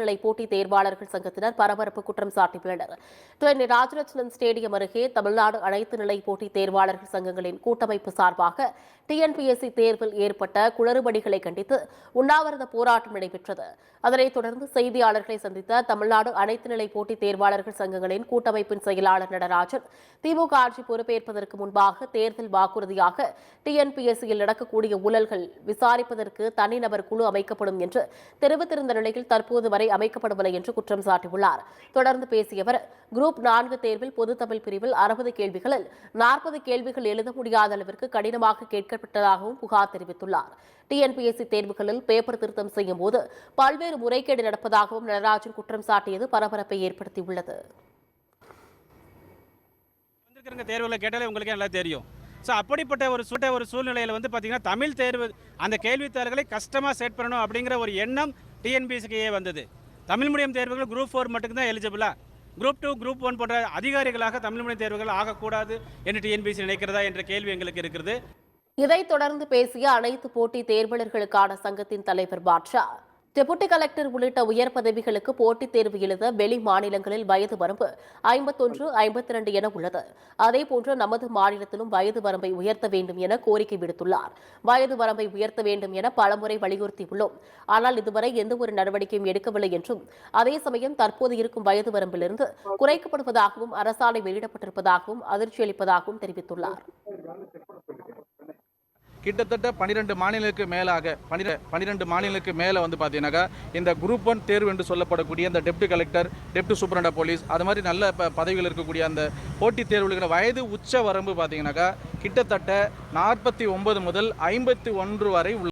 நிலை போட்டி தேர்வாளர்கள் சங்கத்தினர் பரபரப்பு குற்றம் சாட்டியுள்ளனர். சென்னை ராஜரத்னம் ஸ்டேடியம் அருகே தமிழ்நாடு அனைத்து நிலை போட்டி தேர்வாளர்கள் சங்கங்களின் கூட்டமைப்பு சார்பாக டிஎன்பிஎஸ்சி தேர்வில் ஏற்பட்ட குளறுபடிகளை கண்டித்து உண்ணாவிரத போராட்டம் நடைபெற்றது. அதனைத் தொடர்ந்து செய்தியாளர்களை சந்தித்த தமிழ்நாடு அனைத்து நிலை போட்டி தேர்வாளர்கள் சங்கங்களின் கூட்டமைப்பின் செயலாளர் நடராஜன், திமுக ஆட்சி பொறுப்பேற்பதற்கு முன்பாக தேர்தல் வாக்குறுதியாக டிஎன்பிஎஸ்சியில் நடக்கக்கூடிய ஊழல்கள் விசாரிப்பதற்கு தனிநபர் குழு அமைக்கப்படும் என்று தெரிவித்திருந்த நிலையில் தற்போது வரை அமைக்கப்படவில்லை என்று குற்றம் சாட்டியுள்ளார். தொடர்ந்து பேசிய அவர், குரூப் 4 தேர்வில் பொதுத்தமிழ் பிரிவில் 60 கேள்விகளில் 40 கேள்விகள் எழுத முடியாத அளவிற்கு கடினமாக கேட்கப்பட்டதாகவும் புகார் தெரிவித்துள்ளார். டிஎன்பிஎஸ்சி தேர்வுகளில் பேப்பர் திருத்தம் செய்யும் போது பல்வேறு முறைகேடு நடப்பதாகவும் நடராஜன் குற்றம் சாட்டியது பரபரப்பை ஏற்படுத்தியுள்ளது. தேர்வுகளை கேட்டாலே உங்களுக்கு நல்லா தெரியும். ஸோ அப்படிப்பட்ட ஒரு சூழ்நிலையில் பார்த்தீங்கன்னா தமிழ் தேர்வு அந்த கேள்வித்தாள்களை கஷ்டமாக செட் பண்ணணும் அப்படிங்கிற ஒரு எண்ணம் டிஎன்பிஎஸ்சிக்கே வந்தது. தமிழ் மீடியம் தேர்வுகள் குரூப் 4 மட்டும்தான் எலிஜிபிளா, குரூப் 2 குரூப் 1 போன்ற அதிகாரிகளாக தமிழ் மீடியம் தேர்வுகள் ஆகக்கூடாது என்று டிஎன்பிஎஸ்சி நினைக்கிறதா என்ற கேள்வி எங்களுக்கு இருக்கிறது. இதைத் தொடர்ந்து பேசிய அனைத்து போட்டி தேர்வாளர்களுக்கான சங்கத்தின் தலைவர் பாட்ஷா, டெபுட்டி கலெக்டர் உள்ளிட்ட உயர் பதவிகளுக்கு போட்டித் தேர்வு எழுத வெளி மாநிலங்களில் வயது வரம்பு 51, 52 என உள்ளது. அதேபோன்று நமது மாநிலத்திலும் வயது வரம்பை உயர்த்த வேண்டும் என கோரிக்கை விடுத்துள்ளார். வயது வரம்பை உயர்த்த வேண்டும் என பலமுறை வலியுறுத்தியுள்ளோம். ஆனால் இதுவரை எந்தவொரு நடவடிக்கையும் எடுக்கவில்லை என்றும், அதே சமயம் தற்போது இருக்கும் வயது வரம்பிலிருந்து குறைக்கப்படுவதாகவும் அரசாணை வெளியிடப்பட்டிருப்பதாகவும் அதிர்ச்சியளிப்பதாகவும் தெரிவித்துள்ளார். கிட்டத்தட்ட 12 மாநிலங்களுக்கு மேலாக 12 மாநிலங்களுக்கு மேலே பார்த்தீங்கன்னாக்கா இந்த குரூப் 1 தேர்வு என்று சொல்லப்படக்கூடிய அந்த deputy collector, deputy superintendent police அது மாதிரி நல்ல பதவிகள் இருக்கக்கூடிய அந்த போட்டித் தேர்வுகளுக்கு வயது உச்ச வரம்பு பார்த்தீங்கன்னாக்கா கிட்டத்தட்ட 49 முதல் 51 வரை